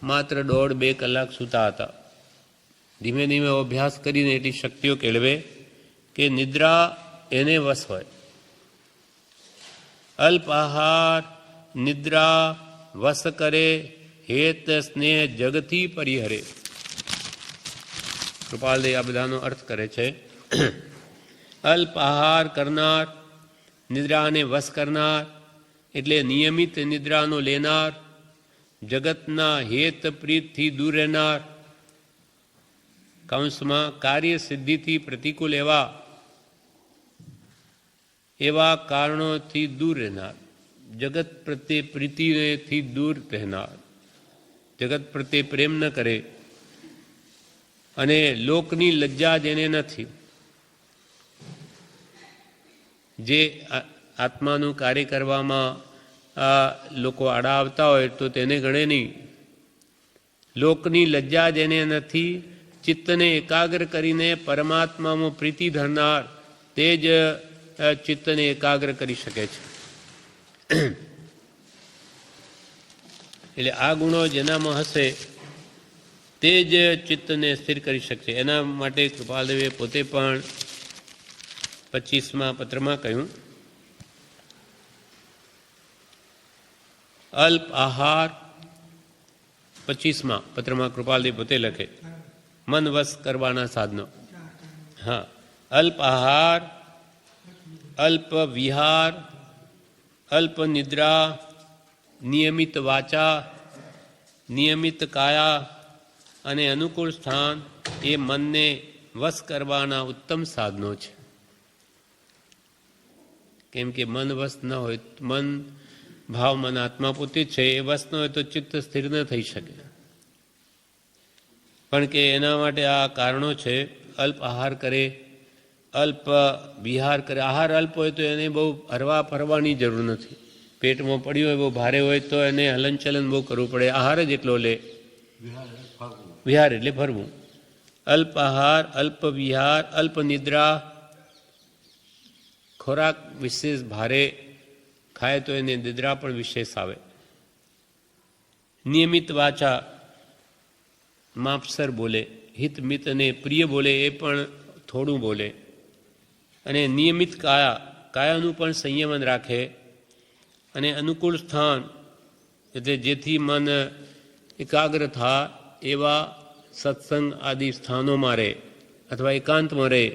માત્ર 1.5-2 કલાક સૂતા હતા. ધીમે ધીમે અભ્યાસ કરીને એટલી શક્તિઓ કેળવે કે નિદ્રા એને વશ હોય. અલ્પ આહાર નિદ્રા વશ કરે, હેત સ્નેહ જગથી પરિહરે. કૃપાલદેવ આ બધાનો અર્થ કરે છે. અલ્પ આહાર કરનાર, નિદ્રાને વશ કરનાર એટલે નિયમિત નિદ્રાનો લેનાર, જગતના હેત પ્રીતથી દૂર રહેનાર, કૌંસમાં કાર્ય સિદ્ધિથી પ્રતિકૂળ એવા કારણોથી દૂર રહેનાર, જગત પ્રત્યે પ્રીતિથી દૂર રહેનાર, જગત પ્રત્યે પ્રેમ ન કરે અને લોકની લજ્જા જેને નથી, જે આત્માનું કાર્ય કરવામાં લોકો આડા આવતા હોય તો તેને ગણે નહીં. લોકની લજ્જા જેને નથી, ચિત્તને એકાગ્ર કરીને પરમાત્મામાં પ્રીતિ ધરનાર તે જ ચિત્તને એકાગ્ર કરી શકે છે. એટલે આ ગુણો જેનામાં હશે તે જ ચિત્તને સ્થિર કરી શકશે. એના માટે કૃપાલદેવે પોતે પણ 25મા પત્રમાં કહ્યું, અલ્પ આહાર 25મા પત્રમાં કૃપાલદેવ પોતે લખે મન વશ કરવાના સાધનો. હા, અલ્પ આહાર, અલ્પ વિહાર, અલ્પ નિદ્રા, નિયમિત વાચા, નિયમિત કાયા અને અનુકૂળ સ્થાન એ મનને વશ કરવાના ઉત્તમ સાધનો છે. કેમ કે મન વશ ન હોય, મન ભાવ મન આત્મા પોતે જ છે, એ વશ ન હોય તો ચિત્ત સ્થિર ન થઈ શકે. પણ કે એના માટે આ કારણો છે. અલ્પ આહાર કરે, અલ્પ વિહાર કરે. આહાર અલ્પ હોય તો એને બહુ હરવા ફરવાની જરૂર નથી. પેટમાં પડ્યું હોય, બહુ ભારે હોય તો એને હલનચલન બહુ કરવું પડે. આહાર જ એટલો લે. વિહાર એટલે ફરવું. અલ્પ આહાર, અલ્પ વિહાર, અલ્પ નિદ્રા. ખોરાક વિશેષ ભારે ખાય તો એને નિદ્રા પણ વિશેષ આવે. નિયમિત વાચા, માપસર બોલે, હિત મિત અને પ્રિય બોલે એ પણ થોડું બોલે. અને નિયમિત કાયા, કાયાનું પણ સંયમન રાખે. અને અનુકૂળ સ્થાન એટલે જેથી મન એકાગ્ર થાય એવા સત્સંગ આદિ સ્થાનોમાં રહે અથવા એકાંતમાં રહે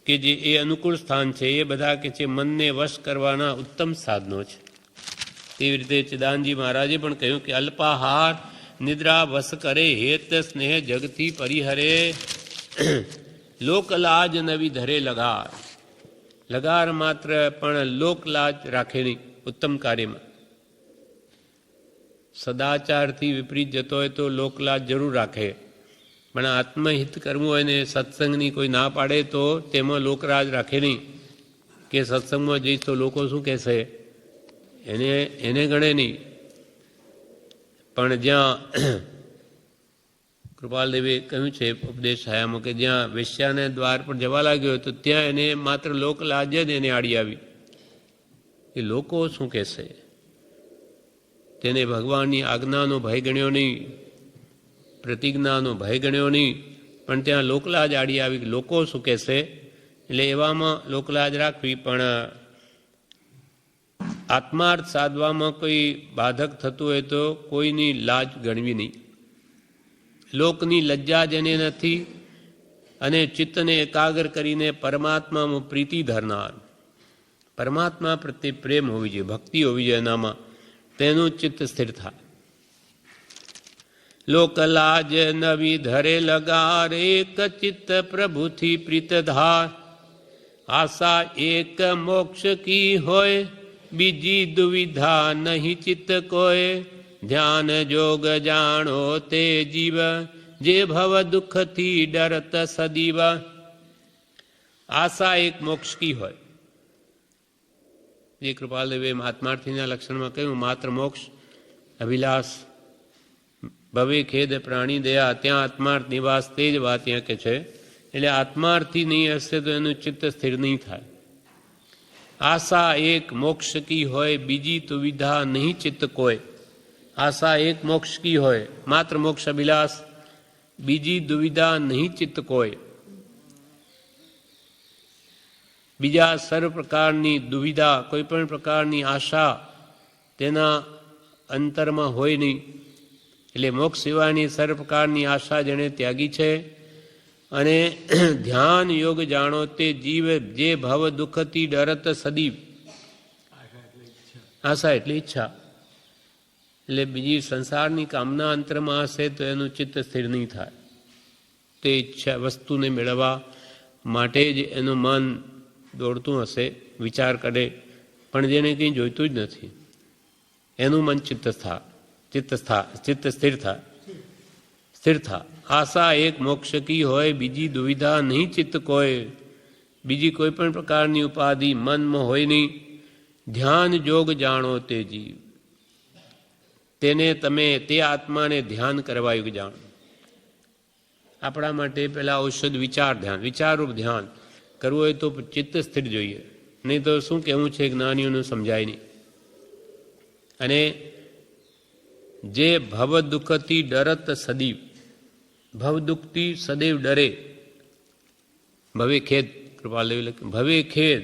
કે જે એ અનુકૂળ સ્થાન છે. એ બધા કે છે મનને વશ કરવાના ઉત્તમ સાધનો છે. તેવી રીતે ચિદાનજી મહારાજે પણ કહ્યું કે અલ્પાહાર નિદ્રા વશ કરે, હેત સ્નેહ જગથી પરિહરે. લોકલાજ નવી ધરે લગાર. લગાર માત્ર પણ લોકલાજ રાખે નહીં ઉત્તમ કાર્યમાં. સદાચારથી વિપરીત જતો હોય તો લોકલાજ જરૂર રાખે, પણ આત્મહિત કરવું હોય ને સત્સંગની કોઈ ના પાડે તો તેમાં લોકરાજ રાખે નહીં. કે સત્સંગમાં જઈશ તો લોકો શું કહેશે, એને ગણે નહીં. પણ જ્યાં કૃપાલદેવે કહ્યું છે ઉપદેશ છાયામાં કે જ્યાં વેશ્યાને દ્વાર પર જવા લાગ્યો તો ત્યાં એને માત્ર લોકલાજ જ એને આડી આવી. એ લોકો શું કહેશે, તેને ભગવાનની આજ્ઞાનો ભય ગણ્યો નહીં, પ્રતિજ્ઞાનો ભય ગણ્યો નહીં, પણ ત્યાં લોકલાજ આડી આવી. લોકો શું કહેશે, એટલે એવામાં લોકલાજ રાખવી. પણ આત્માર્થ સાધવામાં કોઈ બાધક થતું હોય તો કોઈની લાજ ગણવી નહીં. લોકની લજ્જા જેને નથી અને ચિત્તને એકાગ્ર કરીને પરમાત્મામાં પ્રીતિ ધરનાર, પરમાત્મા પ્રત્યે પ્રેમ હોવી જોઈએ, ભક્તિ હોવી જોઈએ એનામાં, તેનું ચિત્ત સ્થિર થાય. લોકલાજ નવી ધરે લગાર, એક ચિત્ત પ્રભુથી પ્રીત ધાર. આશા એક મોક્ષ કી હોય, બીજી દુવિધા નહીં ચિત્ત કોઈ. ધ્યાન જોગ જાણો તે જીવ, જે ભવ દુઃખથી ડરત સદીવ. આશા એક મોક્ષ કી હોય. જે કૃપાલદેવે આત્માર્થીના લક્ષણમાં કહ્યું, માત્ર મોક્ષ અભિલાષ ભવે ખેદ પ્રાણી દયા, ત્યાં આત્માર્થ નિવાસ તે જ વાત ત્યાં કે છે. એટલે આત્માર્થી નહીં હશે તો એનું ચિત્ત સ્થિર નહીં થાય. આશા એક મોક્ષ કી હોય, બીજી દુવિધા નહીં ચિત્ત કોઈ. આશા એક મોક્ષ કી હોય, માત્ર મોક્ષ અભિલાષ, બીજી દુવિધા નહીં ચિત્ત કોઈ. બીજા સર્વ પ્રકારની દુવિધા, કોઈ પણ પ્રકારની આશા તેના અંતરમાં હોય નહીં. એટલે મોક્ષ સિવાયની સર્વ પ્રકારની આશા જેણે ત્યાગી છે. અને ધ્યાન યોગ જાણો તે જીવ, જે ભવ દુઃખથી ડરત સદીવ. આશા એટલે ઈચ્છા. એટલે બીજી સંસારની કામના અંતરમાં હશે તો એનું ચિત્ત સ્થિર નહીં થાય. તે ઈચ્છા વસ્તુને મેળવવા માટે જ એનું મન દોડતું હશે, વિચાર કરે, પણ જેને કંઈ જોઈતું જ નથી એનું મન ચિત્ત સ્થિર થા. આશા એક મોક્ષ કી હોય, બીજી દુવિધા નહીં ચિત્ત કોઈ. બીજી કોઈ પણ પ્રકારની ઉપાધિ મનમાં હોય નહીં. ધ્યાન જોગ જાણો તે જીવ, તેને તમે તે આત્માને ધ્યાન કરવાયું જાણો. આપણા માટે પેલા ઔષધ વિચાર ધ્યાન, વિચારરૂપ ધ્યાન કરવું હોય તો ચિત્ત સ્થિર જોઈએ, નહીં તો શું કહેવું છે જ્ઞાનીઓનું સમજાય નહીં. અને જે ભવ દુઃખથી ડરત સદીવ, ભવ દુઃખથી સદૈવ ડરે. ભવે ખેદ, કૃપાલદેવ લખ્યું ભવે ખેદ.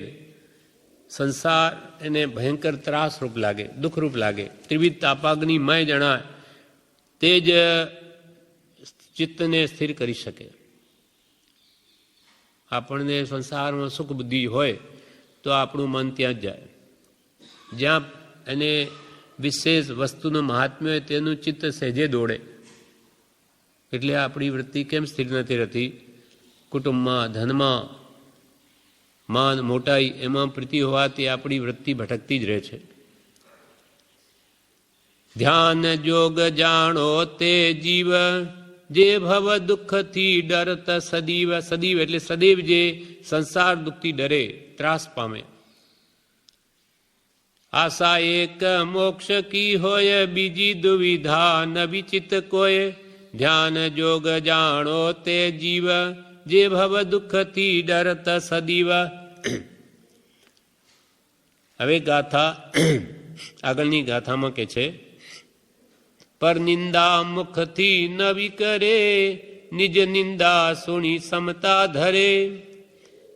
સંસાર એને ભયંકર ત્રાસરૂપ લાગે, દુઃખરૂપ લાગે, ત્રિવિધ તાપાગ્નિમય જણાય, તે જ ચિત્તને સ્થિર કરી શકે. આપણને સંસારમાં સુખ બુદ્ધિ હોય તો આપણું મન ત્યાં જ જાય. જ્યાં એને વિશેષ વસ્તુનું મહાત્મ્ય હોય તેનું ચિત્ત સહેજે દોડે. એટલે આપણી વૃત્તિ કેમ સ્થિર નથી રહેતી? કુટુંબમાં, ધનમાં, માન મોટાઈ એમાં પ્રીતિ હોવાથી આપણી વૃત્તિ ભટકતી જ રહે છે. ધ્યાન જોગ જાણો તે જીવ, જે ભવ દુઃખથી ડરત સદીવ. સદીવ એટલે સદૈવ જે સંસાર દુઃખથી ડરે, ત્રાસ પામે. આશા એક મોક્ષ કી હોય, બીજી દુવિધા ન વિચિત કોઈ. ધ્યાન જોગ જાણો તે જીવ, જે ભવ દુઃખથી ડરત સદીવ. હવે ગાથા આગળની ગાથામાં કે છે, પર નિંદા મુખથી ન વિકરે, નિજ નિંદા સુણી સમતા ધરે.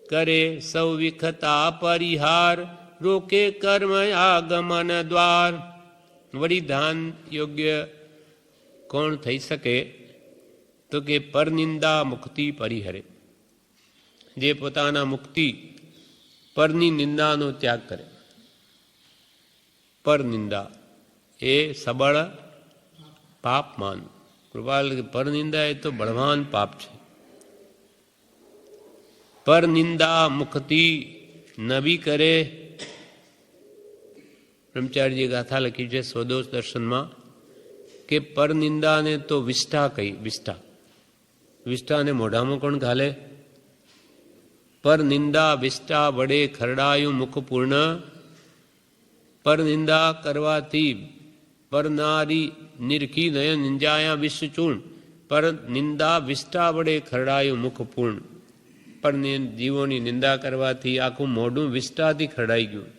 કરે સૌ વિખતા પરિહાર, રોકે કર્મ આગમન દ્વાર. વળી ધ્યાન યોગ્ય કોણ થઈ શકે? તો કે પરનિંદા મુક્તિ પરિહરે. જે પોતાના મુક્તિ પરની નિંદાનો ત્યાગ કરે. પરનિંદા એ સબળ પાપ માન. કૃપાલ પરનિંદા એ તો બળવાન પાપ છે. પરનિંદા મુક્તિ નવી કરે. બ્રહ્મચારીજી ગાથા લખી છે સ્વદોષ દર્શનમાં કે પરનિંદાને તો વિષ્ઠા કહી. વિષ્ઠાને મોઢામાં કોણ ઘાલે? પરનિંદા વિષ્ઠા વડે ખરડાયું મુખ પૂર્ણ. પરનિંદા કરવાથી પરનારી નિરખી નયન નિંજાયા વિશ્વચૂર્ણ. પર નિંદા વિષ્ઠા વડે ખરડાયું મુખ પૂર્ણ. પર જીવોની નિંદા કરવાથી આખું મોઢું વિષ્ઠાથી ખરડાઈ ગયું.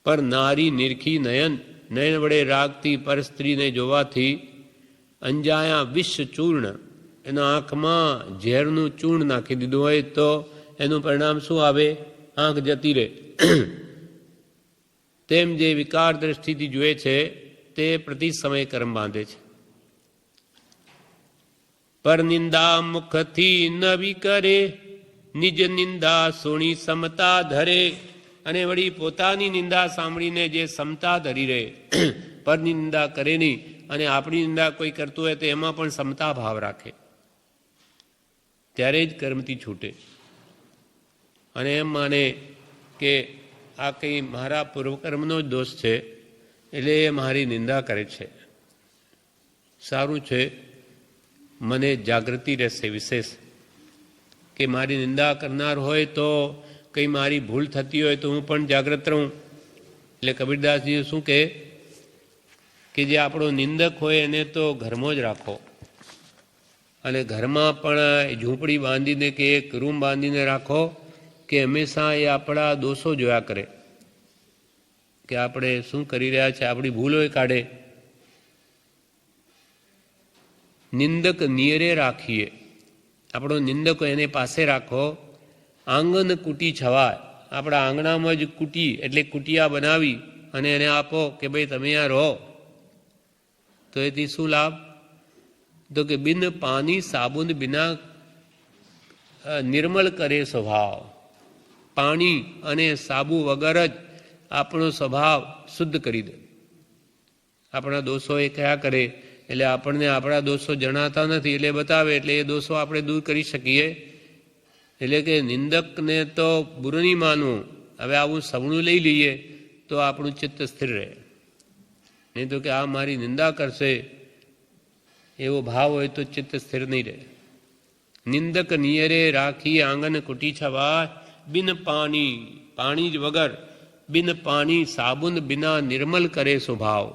પર નારી નિરખી નયન, નયન વડે રાગથી પર સ્ત્રીને જોવાથી અંજાયા વિષ ચૂર્ણ. એના આંખમાં ઝેરનું ચૂર્ણ નાખી દીધું હોય તો એનું પરિણામ શું આવે? આંખ જતી રહે. તેમ જે વિકાર દ્રષ્ટિથી જુએ છે તે પ્રતિ સમય કર્મ બાંધે છે. પર નિંદા મુખથી ન વિકરે, નિજ નિંદા સુણી સમતા ધરે. અને વળી પોતાની નિંદા સાંભળીને જે સમતા ધરી રહે, પરની નિંદા કરે નહીં, અને આપણી નિંદા કોઈ કરતું હોય તો એમાં પણ સમતા ભાવ રાખે, ત્યારે જ કર્મથી છૂટે. અને એમ માને કે આ કંઈ મારા પૂર્વકર્મનો જ દોષ છે એટલે એ મારી નિંદા કરે છે. સારું છે, મને જાગૃતિ રહેશે વિશેષ કે મારી નિંદા કરનાર હોય તો કંઈ મારી ભૂલ થતી હોય તો હું પણ જાગ્રત રહું. એટલે કબીરદાસજી શું કહે કે જે આપણો નિંદક હોય એને તો ઘરમાં જ રાખો, અને ઘરમાં પણ ઝૂંપડી બાંધીને કે એક રૂમ બાંધીને રાખો કે હંમેશા એ આપણા દોષો જોયા કરે કે આપણે શું કરી રહ્યા છે, આપણી ભૂલો કાઢે. નિંદક નિયરે રાખીએ, આપણો નિંદક એને પાસે રાખો. આંગન કુટી છવાય, આપણા આંગણામાં જ કુટી એટલે કુટિયા બનાવી અને એને આપો કે ભાઈ તમે અહીંયા રહો. તો એથી શું લાભ? તો કે બિન પાણી સાબુન બિના નિર્મલ કરે સ્વભાવ. પાણી અને સાબુ વગર જ આપણો સ્વભાવ શુદ્ધ કરી દે. આપણા દોષો એ કયા કરે એટલે આપણને આપણા દોષો જણાતા નથી એટલે બતાવે એટલે એ દોષો આપણે દૂર કરી શકીએ. એટલે કે નિંદકને તો બુરું નહીં માનવું. હવે આવું સવણું લઈ લઈએ તો આપણું ચિત્ત સ્થિર રહે, નહીં તો કે આ મારી નિંદા કરશે એવો ભાવ હોય તો ચિત્ત સ્થિર નહીં રહે. નિંદક નિયરે રાખી આંગન કુટી છવાય, બિન પાણી, પાણી જ વગર, બિન પાણી સાબુન બિના નિર્મલ કરે સ્વભાવ.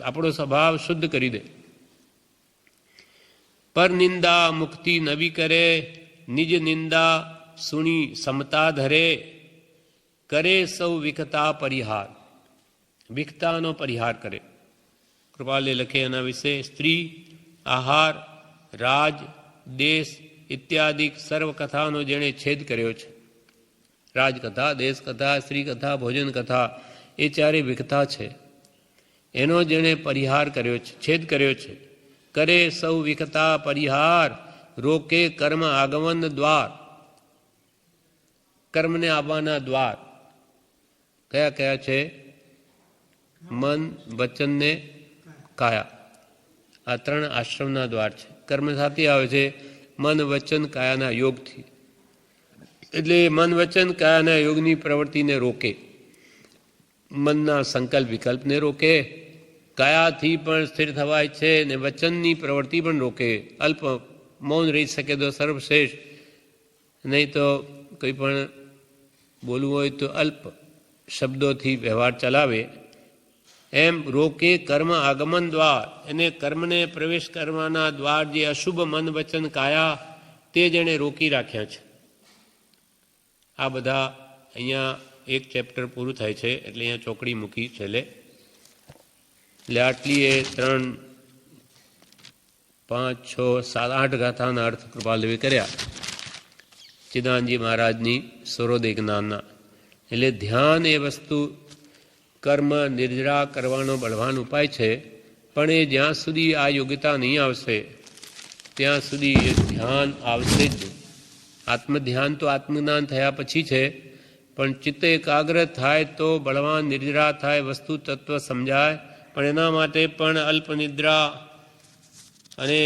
આપણો સ્વભાવ શુદ્ધ કરી દે. પર નિંદા મુક્તિ નવી કરે, નિજ નિંદા સુણી સમતા ધરે, કરે સૌ વિખતા પરિહાર. વિખતાનો પરિહાર કરે. કૃપાલે લખે એના વિશે સ્ત્રી, આહાર, રાજ, દેશ ઇત્યાદિ સર્વ કથાનો જેણે છેદ કર્યો છે. રાજકથા, દેશકથા, સ્ત્રી કથા, ભોજન કથા એ ચારે વિખતા છે. એનો જેણે પરિહાર કર્યો છે, છેદ કર્યો છે. કરે સૌ વિખતા પરિહાર, રોકે કર્મ આગમન દ્વાર. કર્મને આવવાના દ્વાર કયા કયા છે? મન, વચન ને કાયા. આ ત્રણ આશ્રમના દ્વાર છે. કર્મ સાથે આવે છે મન, વચન, કાયાના યોગથી. એટલે મન, વચન, કાયાના યોગની પ્રવૃત્તિને રોકે. મનના સંકલ્પ વિકલ્પને રોકે, કાયાથી પણ સ્થિર થવાય છે ને વચનની પ્રવૃત્તિ પણ રોકે. અલ્પ મૌન રહી શકે તો સર્વશ્રેષ્ઠ, નહીં તો કંઈ પણ બોલવું હોય તો અલ્પ શબ્દોથી વ્યવહાર ચલાવે. એમ રોકે કર્મ આગમન દ્વાર, એને કર્મને પ્રવેશ કરવાના દ્વાર જે અશુભ મન, વચન, કાયા તે જેણે રોકી રાખ્યા છે. આ બધા અહીંયા એક ચેપ્ટર પૂરું થાય છે એટલે અહીંયા ચોકડી મૂકી છેલ્લે. એટલે આટલી એ 3, 5, 6, 7, 8 ગાથાના અર્થ કૃપાલદેવે કર્યા ચિદાનંદજી મહારાજની સૂર્યોદય જ્ઞાનના. એટલે ધ્યાન એ વસ્તુ કર્મ નિર્જરા કરવાનો બળવાન ઉપાય છે, પણ એ જ્યાં સુધી આ યોગ્યતા નહીં આવશે ત્યાં સુધી એ ધ્યાન આવશે જ. આત્મધ્યાન તો આત્મજ્ઞાન થયા પછી છે, પણ ચિત્ત એકાગ્ર થાય તો બળવાન નિર્જરા થાય, વસ્તુ તત્વ સમજાય. પણ એના માટે પણ અલ્પ નિદ્રા અને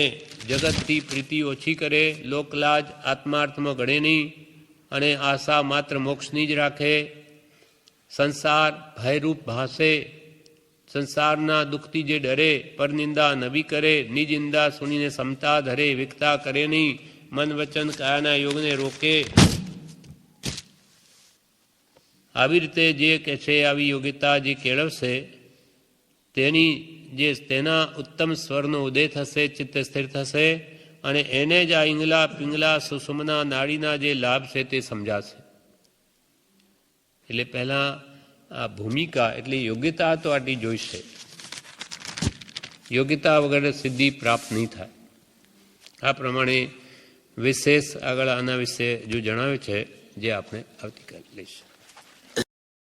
જગતથી પ્રીતિ ઓછી કરે, લોકલાજ આત્માર્થમાં ગણે નહીં અને આશા માત્ર મોક્ષની જ રાખે. સંસાર ભયરૂપ ભાષે, સંસારના દુઃખથી જે ડરે, પરનિંદા નવી કરે, નિજિંદા સુનીને સમતા ધરે, વિખતા કરે નહીં, મન, વચન, કાયાના યોગને રોકે. આવી રીતે જે કે છે આવી યોગ્યતા જે કેળવશે તેના ઉત્તમ સ્વરનો ઉદય થશે, ચિત્ત સ્થિર થશે અને એને જ આ ઈંગલા પિંગલા સુષુમ્ના નાડીના જે લાભ છે તે સમજાશે. એટલે પહેલાં આ ભૂમિકા એટલે યોગ્યતા તો આટલી જોઈશે. યોગ્યતા વગર સિદ્ધિ પ્રાપ્ત નહીં થાય. આ પ્રમાણે વિશેષ આગળ આના વિશે જો જણાવ્યું છે જે આપણે આવતીકાલે લઈશું.